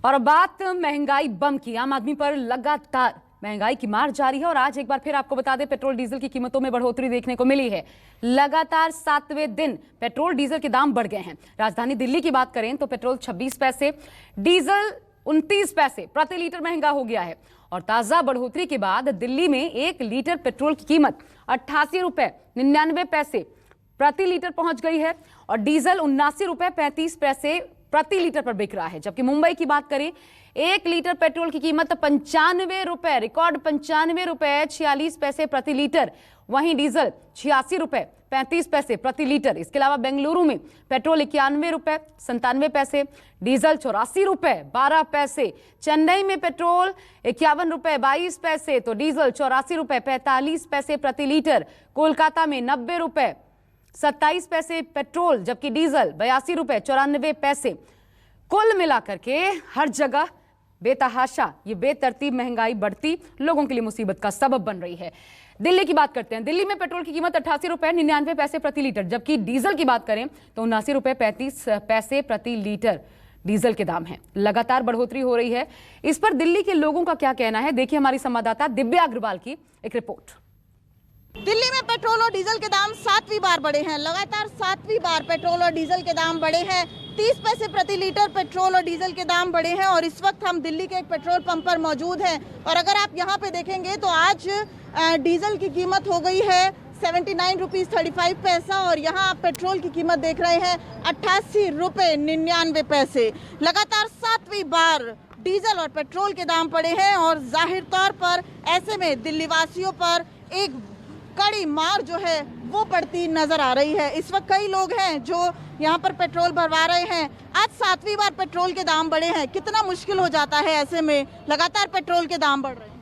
और बात महंगाई बम की। आम आदमी पर लगातार महंगाई की मार जारी है और आज एक बार फिर आपको बता दें, पेट्रोल डीजल की कीमतों में बढ़ोतरी देखने को मिली है। लगातार 7वें दिन पेट्रोल डीजल के दाम बढ़ गए हैं। राजधानी दिल्ली की बात करें तो पेट्रोल 26 पैसे, डीजल 29 पैसे प्रति लीटर महंगा हो गया है। और ताजा बढ़ोतरी के बाद दिल्ली में 1 लीटर पेट्रोल की कीमत 88 रुपए 99 पैसे प्रति लीटर पहुंच गई है और डीजल 79 रुपए 35 पैसे प्रति लीटर पर बिक रहा है। जबकि मुंबई की बात करें, 1 लीटर पेट्रोल की कीमत 95 रुपए, रिकॉर्ड 95 रुपए 46 पैसे प्रति लीटर। वहीं डीजल 86 रुपए 35 पैसे प्रति लीटर। इसके अलावा बेंगलुरु में पेट्रोल 91 रुपए 97 पैसे, डीजल 84 रुपए 12 पैसे। चेन्नई में पेट्रोल 51 रुपए 22 पैसे तो डीजल 84 रुपए 45 पैसे प्रति लीटर। कोलकाता में 90 रुपए 27 पैसे पेट्रोल, जबकि डीजल 82 रुपए 94 पैसे। कुल मिलाकर के हर जगह बेतहाशा ये बेतरतीब महंगाई बढ़ती लोगों के लिए मुसीबत का सबब बन रही है। दिल्ली की बात करते हैं। दिल्ली में पेट्रोल की कीमत 88 रुपए 99 पैसे प्रति लीटर, जबकि डीजल की बात करें तो 79 रुपए 35 पैसे प्रति लीटर डीजल के दाम हैं। लगातार बढ़ोतरी हो रही है। इस पर दिल्ली के लोगों का क्या कहना है, देखिए हमारी संवाददाता दिव्या अग्रवाल की एक रिपोर्ट। दिल्ली में पेट्रोल और डीजल के दाम 7वीं बार बढ़े हैं। लगातार 7वीं बार पेट्रोल और डीजल के दाम बढ़े हैं। 30 पैसे प्रति लीटर पेट्रोल और डीजल के दाम बढ़े हैं और इस वक्त हम दिल्ली के एक पेट्रोल पंप पर मौजूद हैं और अगर आप यहां पे देखेंगे तो आज डीजल की कीमत हो गई है 79 रुपीज 35 पैसा और यहाँ आप पेट्रोल की कीमत देख रहे हैं 88 रुपए 99 पैसे। लगातार 7वीं बार डीजल और पेट्रोल के दाम बढ़े हैं और जाहिर तौर पर ऐसे में दिल्ली वासियों पर एक कड़ी मार जो है वो पड़ती नजर आ रही है। इस वक्त कई लोग हैं जो यहाँ पर पेट्रोल भरवा रहे हैं। आज 7वीं बार पेट्रोल के दाम बढ़े हैं, कितना मुश्किल हो जाता है ऐसे में लगातार पेट्रोल के दाम बढ़ रहे हैं।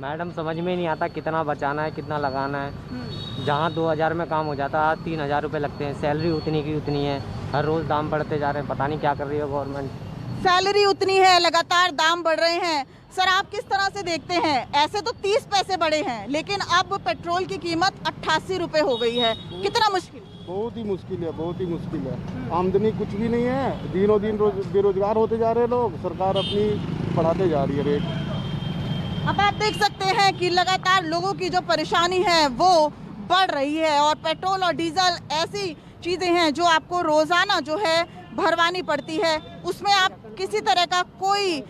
मैडम समझ में नहीं आता कितना बचाना है कितना लगाना है। जहाँ 2000 में काम हो जाता है 3000 रुपये लगते हैं। सैलरी उतनी की उतनी है, हर रोज दाम बढ़ते जा रहे हैं, पता नहीं क्या कर रही है गवर्नमेंट। सैलरी उतनी है, लगातार दाम बढ़ रहे हैं। सर आप किस तरह से देखते हैं? ऐसे तो 30 पैसे बढ़े हैं लेकिन अब पेट्रोल की कीमत 88 रुपए हो गई है, कितना मुश्किल? बहुत ही मुश्किल है, बहुत ही मुश्किल है। आमदनी कुछ भी नहीं है, दिनों दिन बेरोजगार होते जा रहे हैं लोग, सरकार अपनी बढ़ाते जा रही है रेट। अब आप देख सकते हैं कि लगातार लोगों की जो परेशानी है वो बढ़ रही है और पेट्रोल और डीजल ऐसी चीजें हैं जो आपको रोजाना जो है भरवानी पड़ती है, उसमें आप किसी तरह का कोई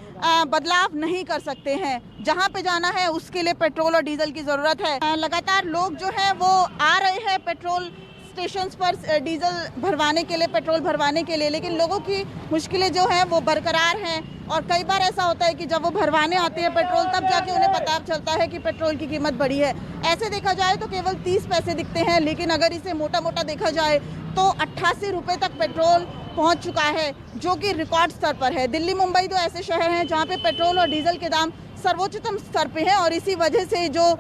बदलाव नहीं कर सकते हैं। जहां पे जाना है उसके लिए पेट्रोल और डीजल की जरूरत है। लगातार लोग जो है वो आ रहे हैं पेट्रोल स्टेशंस पर डीजल भरवाने के लिए, पेट्रोल भरवाने के लिए, लेकिन लोगों की मुश्किलें जो हैं वो बरकरार हैं और कई बार ऐसा होता है कि जब वो भरवाने आते हैं पेट्रोल तब जाके उन्हें पता चलता है कि पेट्रोल की कीमत बढ़ी है। ऐसे देखा जाए तो केवल 30 पैसे दिखते हैं लेकिन अगर इसे मोटा मोटा देखा जाए तो 88 रुपए तक पेट्रोल पहुंच चुका है जो कि रिकॉर्ड स्तर पर है। दिल्ली मुंबई तो ऐसे शहर हैं जहां पे पेट्रोल और डीजल के दाम सर्वोच्चतम स्तर पे हैं और इसी वजह से जो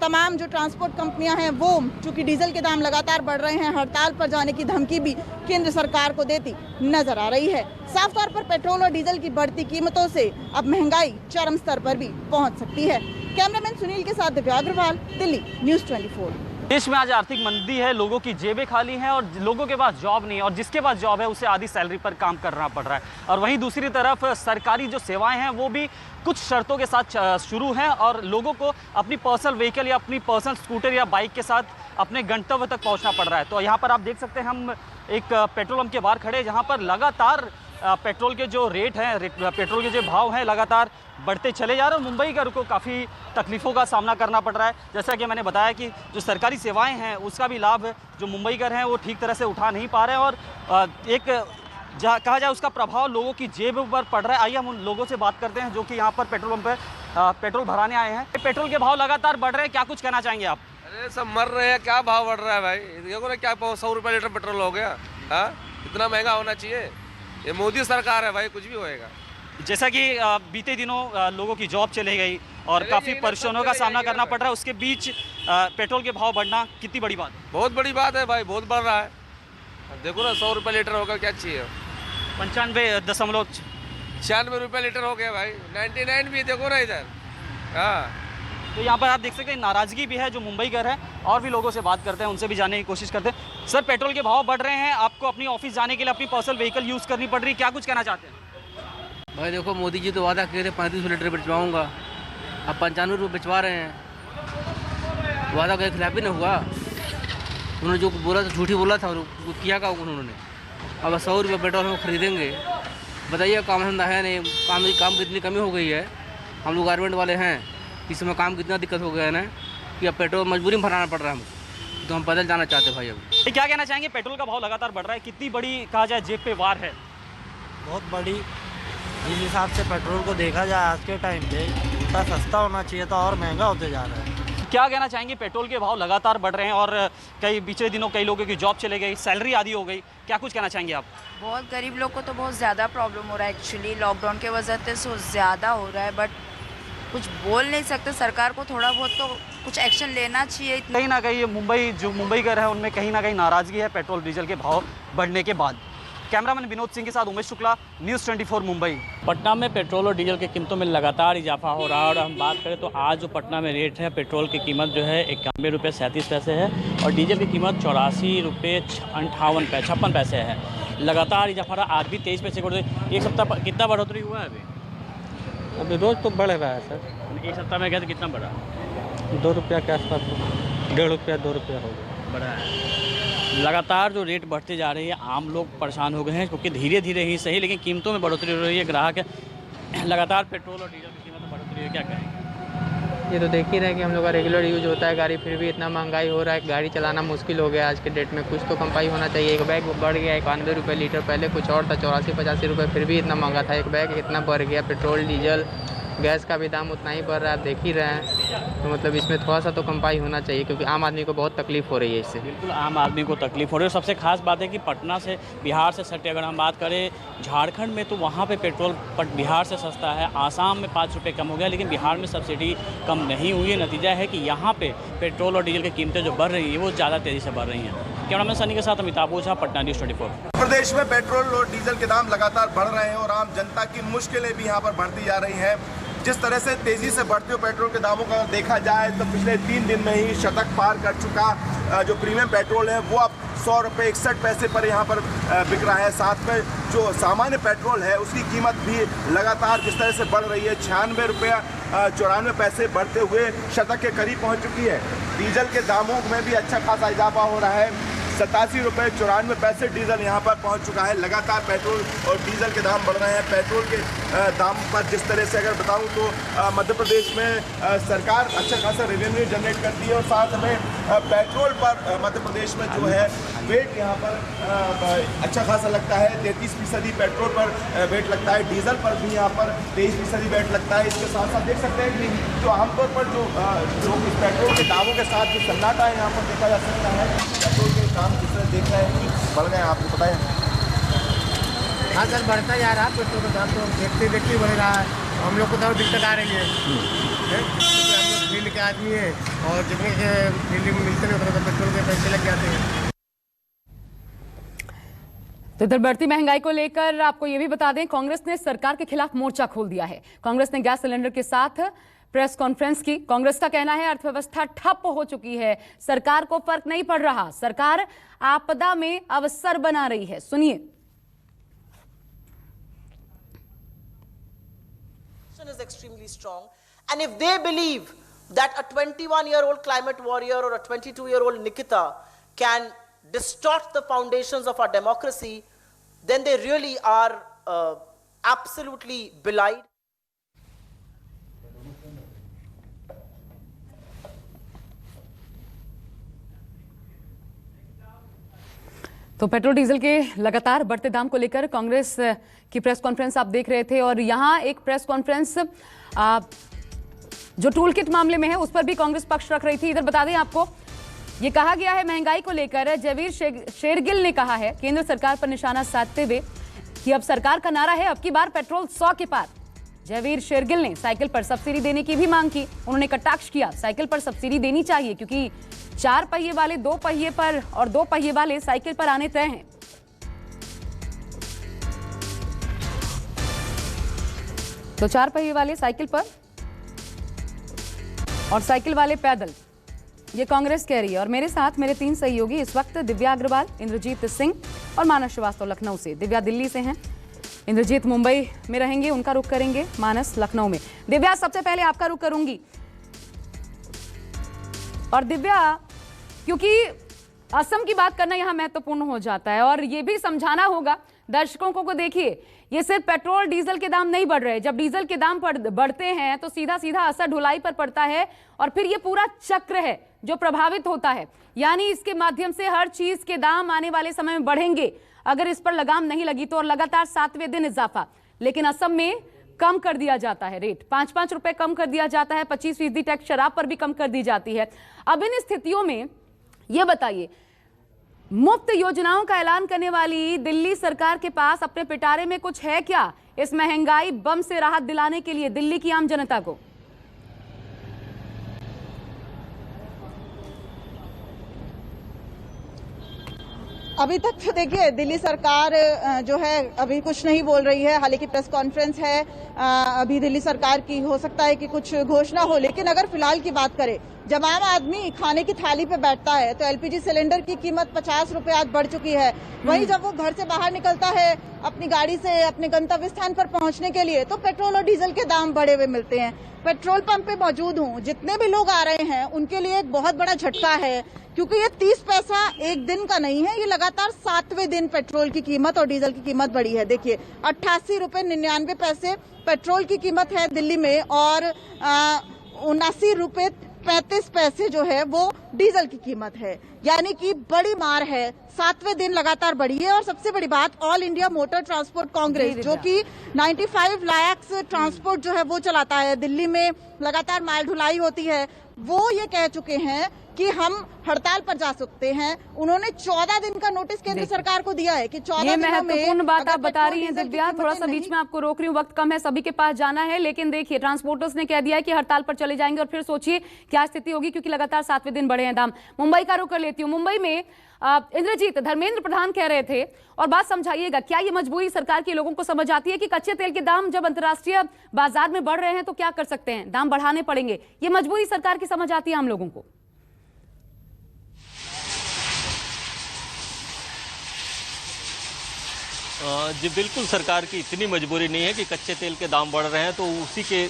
तमाम जो ट्रांसपोर्ट कंपनियां हैं वो चूंकि डीजल के दाम लगातार बढ़ रहे हैं, हड़ताल पर जाने की धमकी भी केंद्र सरकार को देती नजर आ रही है। साफ तौर पर पेट्रोल और डीजल की बढ़ती कीमतों से अब महंगाई चरम स्तर पर भी पहुंच सकती है। कैमरामैन सुनील के साथ दिव्या अग्रवाल, दिल्ली, न्यूज़ 24। देश में आज आर्थिक मंदी है, लोगों की जेबें खाली हैं और लोगों के पास जॉब नहीं है और जिसके पास जॉब है उसे आधी सैलरी पर काम करना पड़ रहा है। और वहीं दूसरी तरफ सरकारी जो सेवाएं हैं वो भी कुछ शर्तों के साथ शुरू हैं और लोगों को अपनी पर्सनल व्हीकल या अपनी पर्सनल स्कूटर या बाइक के साथ अपने गंतव्य तक पहुंचना पड़ रहा है। तो यहाँ पर आप देख सकते हैं, हम एक पेट्रोल पंप के बाहर खड़े हैं जहाँ पर लगातार पेट्रोल के जो रेट हैं, पेट्रोल के जो भाव हैं लगातार बढ़ते चले जा रहे हैं। मुंबई को काफ़ी तकलीफ़ों का सामना करना पड़ रहा है। जैसा कि मैंने बताया कि जो सरकारी सेवाएं हैं उसका भी लाभ जो मुंबईकर हैं वो ठीक तरह से उठा नहीं पा रहे हैं और एक कहा जाए उसका प्रभाव लोगों की जेब पर पड़ रहा है। आइए हम उन लोगों से बात करते हैं जो कि यहाँ पर पेट्रोल पंप पर पेट्रोल भराने आए हैं। पेट्रोल के भाव लगातार बढ़ रहे हैं, क्या कुछ कहना चाहेंगे आप? अरे सब मर रहे हैं, क्या भाव बढ़ रहा है भाई? देखो ना क्या 100 रुपये लीटर पेट्रोल हो गया। हाँ, इतना महंगा होना चाहिए? ये मोदी सरकार है भाई, कुछ भी होएगा। जैसा कि बीते दिनों लोगों की जॉब चली गई और काफ़ी परेशानियों का सामना करना पड़ रहा है, उसके बीच पेट्रोल के भाव बढ़ना कितनी बड़ी बात है? बहुत बड़ी बात है भाई, बहुत बढ़ रहा है। देखो ना 100 रुपये लीटर होगा, क्या चाहिए? 95.96 रुपये लीटर हो गया भाई। 99 भी देखो ना इधर। हाँ, तो यहाँ पर आप देख सकते हैं नाराज़गी भी है जो मुंबईकर है। और भी लोगों से बात करते हैं, उनसे भी जानने की कोशिश करते हैं। सर, पेट्रोल के भाव बढ़ रहे हैं, आपको अपनी ऑफिस जाने के लिए अपनी पर्सनल व्हीकल यूज़ करनी पड़ रही है, क्या कुछ कहना चाहते हैं? भाई देखो, मोदी जी तो वादा किए थे 35 लीटर बिचवाऊँगा, अब 95 रुपये बिचवा रहे हैं। वादा के खिलाफ ही नहीं हुआ। उन्होंने जो बोला था झूठी बोला था, और किया का उन्होंने। अब 100 रुपये पेट्रोल हम खरीदेंगे। बताइए, काम धंधा है नहीं, काम कितनी कमी हो गई है। हम लोग गारमेंट वाले हैं, इस समय काम कितना दिक्कत हो गया है ना कि अब पेट्रोल मजबूरी में भराना पड़ रहा है हमको, तो हम पैदल जाना चाहते हैं भाई। अब क्या कहना चाहेंगे, पेट्रोल का भाव लगातार बढ़ रहा है, कितनी बड़ी कहा जाए जेब पे वार है? बहुत बड़ी। जिस हिसाब से पेट्रोल को देखा जाए आज के टाइम पे, इतना सस्ता होना चाहिए था और महंगा होते जा रहा है। क्या कहना चाहेंगे, पेट्रोल के भाव लगातार बढ़ रहे हैं और कई पिछले दिनों कई लोगों की जॉब चले गई, सैलरी आधी हो गई, क्या कुछ कहना चाहेंगे आप? बहुत गरीब लोग को तो बहुत ज़्यादा प्रॉब्लम हो रहा है एक्चुअली, लॉकडाउन के वजह से ज़्यादा हो रहा है, बट कुछ बोल नहीं सकते। सरकार को थोड़ा बहुत तो कुछ एक्शन लेना चाहिए। कहीं ना कहीं मुंबई जो मुंबई कर है उनमें कहीं ना कहीं नाराज़गी है पेट्रोल डीजल के भाव बढ़ने के बाद। कैमरामैन विनोद सिंह के साथ उमेश शुक्ला, न्यूज़ 24 मुंबई। पटना में पेट्रोल और डीजल की कीमतों में लगातार इजाफा हो रहा है और हम बात करें तो आज जो पटना में रेट है, पेट्रोल की कीमत जो है 91 रुपये 37 पैसे है और डीजल की कीमत 84 रुपये 56 पैसे है। लगातार इजाफा रहा, आज भी 23 पैसे को एक सप्ताह पर कितना बढ़ोतरी हुआ है अभी रोज़ तो बढ़ रहा है सर। एक सप्ताह में कहते कितना बढ़ा? 2 रुपया के आसपास, 1.5 रुपया 2 रुपया हो गया। बढ़ा है। लगातार जो रेट बढ़ते जा रही है, आम लोग परेशान हो गए हैं क्योंकि धीरे धीरे ही सही लेकिन कीमतों में बढ़ोतरी हो रही है। ग्राहक लगातार पेट्रोल और डीजल की कीमत में बढ़ोतरी है, क्या कहें? ये तो देख ही रहे हैं कि हम लोग का रेगुलर यूज होता है गाड़ी, फिर भी इतना महंगाई हो रहा है, गाड़ी चलाना मुश्किल हो गया आज के डेट में। कुछ तो कम्पाई होना चाहिए। एक बैग बढ़ गया 91 रुपये लीटर, पहले कुछ और था 84-85 रुपये, फिर भी इतना महंगा था। एक बैग इतना बढ़ गया। पेट्रोल डीजल गैस का भी दाम उतना ही बढ़ रहा है, आप देख ही रहे हैं। तो मतलब इसमें थोड़ा सा तो कम्पाई होना चाहिए क्योंकि आम आदमी को बहुत तकलीफ हो रही है इससे। बिल्कुल आम आदमी को तकलीफ हो रही है। सबसे खास बात है कि पटना से, बिहार से सटे अगर हम बात करें झारखंड में, तो वहाँ पे पेट्रोल बिहार से सस्ता है। आसाम में 5 रुपये कम हो गया, लेकिन बिहार में सब्सिडी कम नहीं हुई है। नतीजा है कि यहाँ पे पेट्रोल और डीजल की कीमतें जो बढ़ रही है वो ज़्यादा तेज़ी से बढ़ रही हैं। कैमरामैन सनी के साथ अमिताभ ओझा, पटना न्यूज़ 24। प्रदेश में पेट्रोल और डीजल के दाम लगातार बढ़ रहे हैं और आम जनता की मुश्किलें भी यहाँ पर बढ़ती जा रही हैं। जिस तरह से तेजी से बढ़ते हुए पेट्रोल के दामों का देखा जाए तो पिछले 3 दिन में ही शतक पार कर चुका जो प्रीमियम पेट्रोल है वो अब 100 रुपये 61 पैसे पर यहाँ पर बिक रहा है। साथ में जो सामान्य पेट्रोल है उसकी कीमत भी लगातार जिस तरह से बढ़ रही है, 96 रुपया 94 पैसे बढ़ते हुए शतक के करीब पहुँच चुकी है। डीजल के दामों में भी अच्छा खासा इजाफा हो रहा है, 87 रुपये 94 पैसे डीजल यहाँ पर पहुँच चुका है। लगातार पेट्रोल और डीजल के दाम बढ़ रहे हैं। पेट्रोल के दाम पर जिस तरह से अगर बताऊँ तो मध्य प्रदेश में सरकार अच्छा खासा रेवेन्यू जनरेट करती है और साथ में पेट्रोल पर मध्य प्रदेश में जो है वेट यहाँ पर अच्छा खासा लगता है। 33% पेट्रोल पर वेट लगता है, डीजल पर भी यहाँ पर 23% वेट लगता है। इसके साथ साथ देख सकते हैं कि जो आमतौर पर जो इस पेट्रोल के दामों के साथ जो सन्नाटा है यहाँ पर देखा जा सकता है। पेट्रोल के दाम जिस तरह देख रहे हैं कि बढ़ गए, आपको पता है। हाँ सर, बढ़ता जा रहा है पेट्रोल का दाम, तो देखते देखते बढ़ रहा है। हम लोग को तो दिक्कत आ रही है क्योंकि हम लोग फील्ड के आदमी हैं और जितने से फील्ड में मिलते नहीं उतना पेट्रोल के पैसे लग जाते हैं। तो इधर बढ़ती महंगाई को लेकर आपको ये भी बता दें, कांग्रेस ने सरकार के खिलाफ मोर्चा खोल दिया है। कांग्रेस ने गैस सिलेंडर के साथ प्रेस कॉन्फ्रेंस की। कांग्रेस का कहना है अर्थव्यवस्था ठप हो चुकी है, सरकार को फर्क नहीं पड़ रहा, सरकार आपदा में अवसर बना रही है। सुनिए। is extremely strong, and if they believe that a 21-year-old climate warrior or a 22-year-old Nikita can distort the foundations of our democracy, then they really are absolutely belied. तो पेट्रोल डीजल के लगातार बढ़ते दाम को लेकर कांग्रेस की press conference आप देख रहे थे और यहाँ एक प्रेस कॉन्फ्रेंस जो टूल किट मामले में है उस पर भी कांग्रेस पक्ष रख रही थी। इधर बता दें आपको, ये कहा गया है महंगाई को लेकर, जयवीर शेरगिल ने कहा है केंद्र सरकार पर निशाना साधते हुए कि अब सरकार का नारा है अब की बार पेट्रोल 100 के पार। जयवीर शेरगिल ने साइकिल पर सब्सिडी देने की भी मांग की। उन्होंने कटाक्ष किया, साइकिल पर सब्सिडी देनी चाहिए क्योंकि 4 पहिए वाले 2 पहिए पर और 2 पहिए वाले साइकिल पर आने तय हैं। तो 4 पहिए वाले साइकिल पर और साइकिल वाले पैदल, ये कांग्रेस कह रही है। और मेरे साथ मेरे 3 सहयोगी इस वक्त दिव्या अग्रवाल, इंद्रजीत सिंह और मानस श्रीवास्तव लखनऊ से। दिव्या दिल्ली से हैं। इंद्रजीत मुंबई में रहेंगे, उनका रुख करेंगे। मानस लखनऊ में। दिव्या, सबसे पहले आपका रुख करूंगी। और दिव्या, क्योंकि असम की बात करना यहां महत्वपूर्ण हो जाता है और ये भी समझाना होगा दर्शकों को देखिए, ये सिर्फ पेट्रोल डीजल के दाम नहीं बढ़ रहे। जब डीजल के दाम बढ़ते हैं तो सीधा सीधा असर ढुलाई पर पड़ता है और फिर ये पूरा चक्र है जो प्रभावित होता है। यानी इसके माध्यम से हर चीज के दाम आने वाले समय में बढ़ेंगे अगर इस पर लगाम नहीं लगी तो। और लगातार 7वें दिन इजाफा, लेकिन असम में कम कर दिया जाता है रेट, 5-5 रुपए कम कर दिया जाता है। 25% टैक्स शराब पर भी कम कर दी जाती है। अब इन स्थितियों में यह बताइए, मुफ्त योजनाओं का ऐलान करने वाली दिल्ली सरकार के पास अपने पिटारे में कुछ है क्या इस महंगाई बम से राहत दिलाने के लिए दिल्ली की आम जनता को? अभी तक तो देखिए दिल्ली सरकार जो है अभी कुछ नहीं बोल रही है। हालांकि प्रेस कॉन्फ्रेंस है अभी दिल्ली सरकार की, हो सकता है कि कुछ घोषणा हो। लेकिन अगर फिलहाल की बात करें, जब आम आदमी खाने की थाली पे बैठता है तो एलपीजी सिलेंडर की कीमत 50 रुपए आज बढ़ चुकी है। वहीं जब वो घर से बाहर निकलता है अपनी गाड़ी से अपने गंतव्य स्थान पर पहुंचने के लिए तो पेट्रोल और डीजल के दाम बढ़े हुए मिलते हैं। पेट्रोल पंप पे मौजूद हूँ, जितने भी लोग आ रहे हैं उनके लिए एक बहुत बड़ा झटका है, क्योंकि ये 30 पैसा एक दिन का नहीं है, ये लगातार 7वें दिन पेट्रोल की कीमत और डीजल की कीमत बढ़ी है। देखिए 88 रुपए 99 पैसे पेट्रोल की कीमत है दिल्ली में और 79 रुपए 35 पैसे जो है वो डीजल की कीमत है। यानी कि बड़ी मार है, 7वें दिन लगातार बढ़ी है। और सबसे बड़ी बात, all India motor transport Congress जो कि 95 लाख ट्रांसपोर्ट जो है वो चलाता है, दिल्ली में लगातार माल ढुलाई होती है, वो ये कह चुके हैं कि हम हड़ताल पर जा सकते हैं। उन्होंने 14 दिन का नोटिस केंद्र सरकार को दिया है कि 14 दिनों में महत्वपूर्ण बात आप बता रही हैं दिव्या। थोड़ा सा बीच में आपको रोक रही हूँ, वक्त कम है, सभी के पास जाना है। लेकिन देखिए ट्रांसपोर्टर्स ने कह दिया है कि हड़ताल पर चले जाएंगे और फिर सोचिए क्या स्थिति होगी, क्योंकि लगातार 7वें दिन बढ़े हैं दाम। मुंबई का रुख कर लेती हूँ। मुंबई में इंद्रजीत, धर्मेंद्र प्रधान कह रहे थे और बात समझाइएगा, क्या ये मजबूरी सरकार के लोगों को समझ आती है कि कच्चे तेल के दाम जब अंतर्राष्ट्रीय बाजार में बढ़ रहे हैं तो क्या कर सकते हैं, दाम बढ़ाने पड़ेंगे? ये मजबूरी सरकार की समझ आती है आम लोगों को? जी बिल्कुल, सरकार की इतनी मजबूरी नहीं है कि कच्चे तेल के दाम बढ़ रहे हैं तो उसी के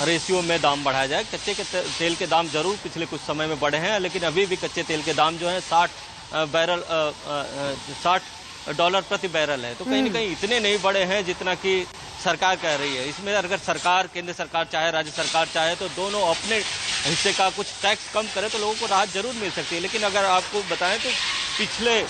रेशियो में दाम बढ़ाया जाए। कच्चे के तेल के दाम जरूर पिछले कुछ समय में बढ़े हैं, लेकिन अभी भी कच्चे तेल के दाम जो है $60 प्रति बैरल है। तो कहीं ना कहीं इतने नहीं बढ़े हैं जितना कि सरकार कह रही है। इसमें अगर सरकार, केंद्र सरकार चाहे, राज्य सरकार चाहे तो दोनों अपने हिस्से का कुछ टैक्स कम करे तो लोगों को राहत जरूर मिल सकती है। लेकिन अगर आपको बताएं तो पिछले,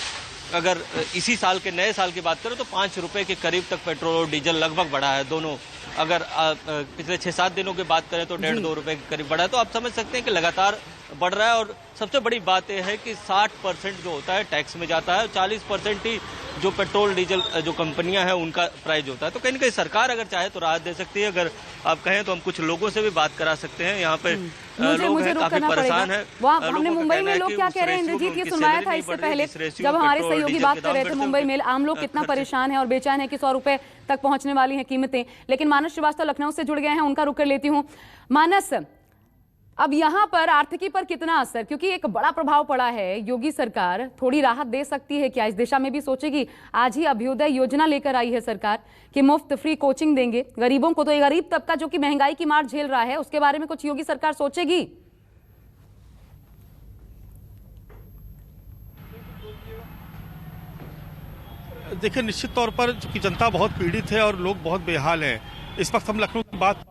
अगर इसी साल के नए साल की बात करें तो 5 रुपए के करीब तक पेट्रोल और डीजल लगभग बढ़ा है दोनों। अगर पिछले 6-7 दिनों की बात करें तो 1.5-2 रुपए के करीब बढ़ा है। तो आप समझ सकते हैं कि लगातार बढ़ रहा है। और सबसे बड़ी बात यह है कि 60% जो होता है टैक्स में जाता है, 40% ही जो पेट्रोल डीजल जो कंपनियां हैं उनका प्राइस होता है। तो कहीं ना कहीं सरकार अगर चाहे तो राहत दे सकती है। अगर आप कहें तो हम कुछ लोगों से भी बात करा सकते हैं। यहाँ पे लोग हैं, काफी परेशान है। हमने मुंबई में लोग क्या कह रहे हैं इंद्रजीत, ये सुनाया था इससे पहले जब हमारे सहयोगी बात कर रहे थे। मुंबई में आम लोग कितना परेशान है और बेचैन है कि 100 रुपए तक पहुंचने वाली हैं कीमतें। लेकिन मानस श्रीवास्तव लखनऊ से जुड़ गए हैं, उनका रुख कर लेती हूँ। मानस, अब यहां पर आर्थिकी पर कितना असर, क्योंकि एक बड़ा प्रभाव पड़ा है, योगी सरकार थोड़ी राहत दे सकती है क्या? इस दिशा में भी सोचेगी? आज ही अभ्युदय योजना लेकर आई है सरकार कि मुफ्त फ्री कोचिंग देंगे गरीबों को। तो ये गरीब तबका जो कि महंगाई की मार झेल रहा है, उसके बारे में कुछ योगी सरकार सोचेगी? देखिए, निश्चित तौर पर चूंकि जनता बहुत पीड़ित है और लोग बहुत बेहाल हैं। इस वक्त हम लखनऊ की बात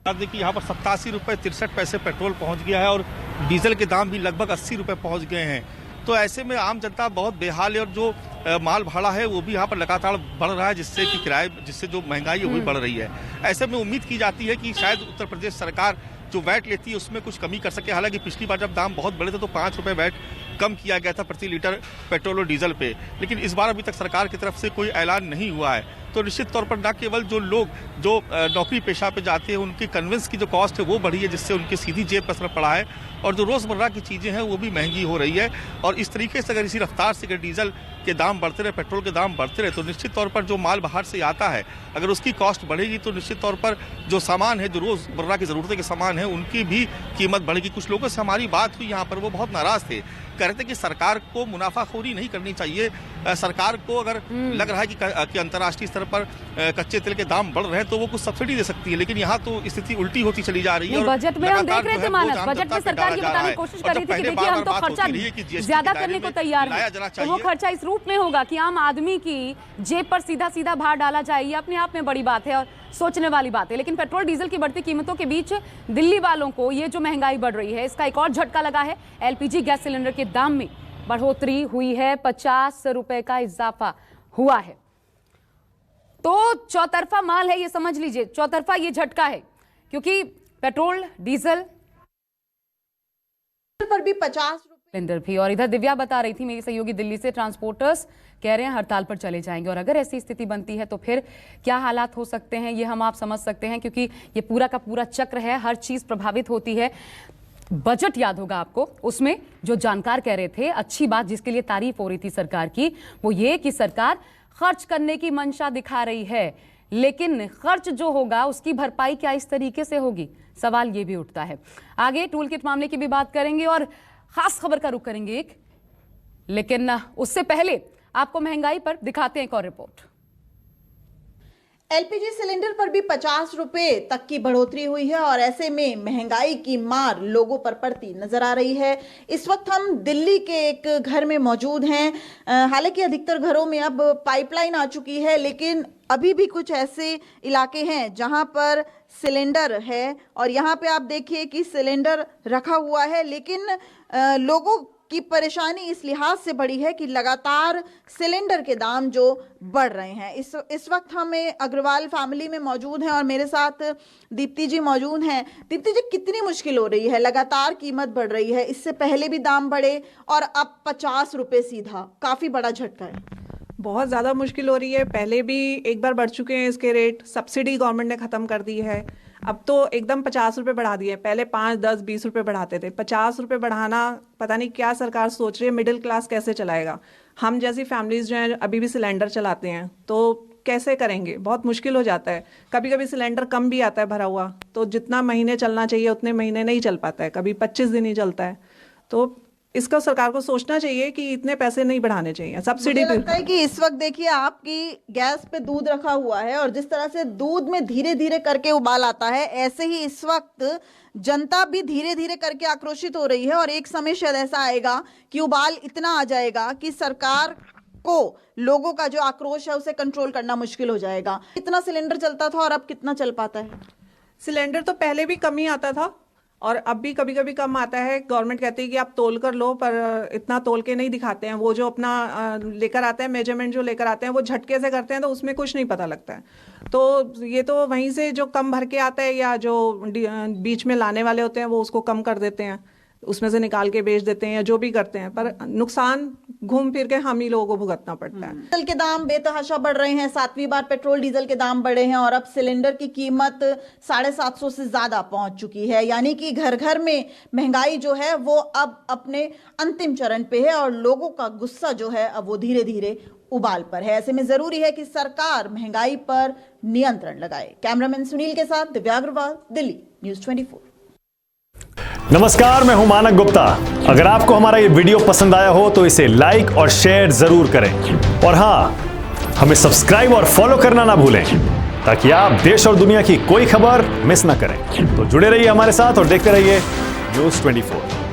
कि यहाँ पर 87 रुपये 63 पैसे पेट्रोल पहुँच गया है और डीजल के दाम भी लगभग 80 रुपये पहुँच गए हैं। तो ऐसे में आम जनता बहुत बेहाल है और जो माल भाड़ा है वो भी यहाँ पर लगातार बढ़ रहा है, जिससे कि किराए, जिससे जो महंगाई है वो भी बढ़ रही है। ऐसे में उम्मीद की जाती है कि शायद उत्तर प्रदेश सरकार जो वैट लेती है उसमें कुछ कमी कर सके। हालांकि पिछली बार जब दाम बहुत बढ़े थे तो 5 रुपये वैट कम किया गया था प्रति लीटर पेट्रोल और डीजल पे, लेकिन इस बार अभी तक सरकार की तरफ से कोई ऐलान नहीं हुआ है। तो निश्चित तौर पर न केवल जो लोग जो नौकरी पेशा पे जाते हैं उनकी कन्वेंस की जो कॉस्ट है वो बढ़ी है, जिससे उनकी सीधी जेब पर असर पड़ा है, और जो रोजमर्रा की चीजें हैं वो भी महंगी हो रही है। और इस तरीके से अगर इसी रफ्तार से अगर डीजल के दाम बढ़ते रहे, पेट्रोल के दाम बढ़ते रहे, तो निश्चित तौर पर जो माल बाहर से आता है अगर उसकी कॉस्ट बढ़ेगी तो निश्चित तौर पर जो सामान है, जो रोजमर्रा की जरूरतें के सामान है, उनकी भी कीमत बढ़ेगी। कुछ लोगों से हमारी बात हुई यहाँ पर, वो बहुत नाराज थे, कह रहे थे कि सरकार को मुनाफाखोरी नहीं करनी चाहिए। सरकार को अगर लग रहा है कि अंतर्राष्ट्रीय स्तर पर कच्चे तेल के दाम बढ़ रहे हैं तो वो कुछ सब्सिडी दे सकती है, लेकिन यहाँ तो स्थिति उल्टी होती चली जा रही है। बजट में हम देख रहे थे मानस, बजट में सरकार ये बताने की कोशिश कर रही थी कि देखिए हम तो खर्चा ज्यादा करने को तैयार हैं, तो वो खर्चा इस रूप में होगा कि आम आदमी की जेब पर सीधा सीधा भार डाला जाए। ये अपने आप में बड़ी बात है और सोचने वाली बात है। लेकिन पेट्रोल डीजल की बढ़ती कीमतों के बीच दिल्ली वालों को ये जो महंगाई बढ़ रही है इसका एक और झटका लगा है। एलपीजी गैस सिलेंडर के दाम में बढ़ोतरी हुई है, 50 रुपए का इजाफा हुआ है। तो चौतरफा माल है, ये समझ लीजिए, चौतरफा ये झटका है, क्योंकि पेट्रोल डीजल पर भी 50 सिलेंडर भी। और इधर दिव्या बता रही थी, मेरी सहयोगी दिल्ली से, ट्रांसपोर्टर्स कह रहे हैं हड़ताल पर चले जाएंगे और अगर ऐसी स्थिति बनती है तो फिर क्या हालात हो सकते हैं ये हम आप समझ सकते हैं, क्योंकि ये पूरा का पूरा चक्र है, हर चीज प्रभावित होती है। बजट याद होगा आपको, उसमें जो जानकार कह रहे थे, अच्छी बात जिसके लिए तारीफ हो रही थी सरकार की, वो ये कि सरकार खर्च करने की मंशा दिखा रही है, लेकिन खर्च जो होगा उसकी भरपाई क्या इस तरीके से होगी, सवाल ये भी उठता है। आगे टूल किट मामले की भी बात करेंगे और खास खबर का रुख करेंगे एक, लेकिन उससे पहले आपको महंगाई पर दिखाते हैं एक और रिपोर्ट। एलपीजी सिलेंडर पर भी 50 रुपए तक की बढ़ोतरी हुई है और ऐसे में महंगाई की मार लोगों पर पड़ती नजर आ रही है। इस वक्त हम दिल्ली के एक घर में मौजूद हैं। हालांकि अधिकतर घरों में अब पाइपलाइन आ चुकी है, लेकिन अभी भी कुछ ऐसे इलाके हैं जहां पर सिलेंडर है और यहां पे आप देखिए कि सिलेंडर रखा हुआ है, लेकिन लोगों की परेशानी इस लिहाज से बढ़ी है कि लगातार सिलेंडर के दाम जो बढ़ रहे हैं। इस वक्त हमें अग्रवाल फैमिली में मौजूद हैं और मेरे साथ दीप्ति जी मौजूद हैं। दीप्ति जी, कितनी मुश्किल हो रही है, लगातार कीमत बढ़ रही है, इससे पहले भी दाम बढ़े और अब 50 रुपए सीधा, काफ़ी बड़ा झटका है। बहुत ज़्यादा मुश्किल हो रही है। पहले भी एक बार बढ़ चुके हैं इसके रेट, सब्सिडी गवर्नमेंट ने ख़त्म कर दी है, अब तो एकदम 50 रुपये बढ़ा दिए। पहले 5, 10, 20 रुपये बढ़ाते थे, 50 रुपये बढ़ाना पता नहीं क्या सरकार सोच रही है, मिडिल क्लास कैसे चलाएगा। हम जैसी फैमिलीज़ जो हैं अभी भी सिलेंडर चलाते हैं तो कैसे करेंगे, बहुत मुश्किल हो जाता है। कभी कभी सिलेंडर कम भी आता है भरा हुआ, तो जितना महीने चलना चाहिए उतने महीने नहीं चल पाता है, कभी 25 दिन ही चलता है। तो इसका सरकार को सोचना चाहिए कि इतने पैसे नहीं बढ़ाने चाहिए सब्सिडी पे। लगता है कि इस वक्त देखिए आपकी गैस पे दूध रखा हुआ है और जिस तरह से दूध में धीरे धीरे करके उबाल आता है, ऐसे ही इस वक्त जनता भी धीरे धीरे करके आक्रोशित हो रही है और एक समय शायद ऐसा आएगा कि उबाल इतना आ जाएगा कि सरकार को लोगों का जो आक्रोश है उसे कंट्रोल करना मुश्किल हो जाएगा। कितना सिलेंडर चलता था और अब कितना चल पाता है? सिलेंडर तो पहले भी कम ही आता था और अब भी कभी कभी कम आता है। गवर्नमेंट कहती है कि आप तोल कर लो, पर इतना तोल के नहीं दिखाते हैं। वो जो अपना लेकर आते हैं, मेजरमेंट जो लेकर आते हैं, वो झटके से करते हैं तो उसमें कुछ नहीं पता लगता है। तो ये तो वहीं से जो कम भर के आता है या जो बीच में लाने वाले होते हैं वो उसको कम कर देते हैं, उसमें से निकाल के बेच देते हैं या जो भी करते हैं, पर नुकसान घूम फिर के हम ही लोगों को भुगतना पड़ता है। डीजल के दाम बेतहाशा बढ़ रहे हैं, 7वीं बार पेट्रोल डीजल के दाम बढ़े हैं और अब सिलेंडर की कीमत 750 से ज्यादा पहुंच चुकी है। यानी कि घर घर में महंगाई जो है वो अब अपने अंतिम चरण पे है और लोगों का गुस्सा जो है अब वो धीरे धीरे उबाल पर है। ऐसे में जरूरी है कि सरकार महंगाई पर नियंत्रण लगाए। कैमरामैन सुनील के साथ दिव्या अग्रवाल, दिल्ली न्यूज़ 24। नमस्कार, मैं हूं मानक गुप्ता। अगर आपको हमारा ये वीडियो पसंद आया हो तो इसे लाइक और शेयर जरूर करें और हां, हमें सब्सक्राइब और फॉलो करना ना भूलें ताकि आप देश और दुनिया की कोई खबर मिस ना करें। तो जुड़े रहिए हमारे साथ और देखते रहिए न्यूज़ 24।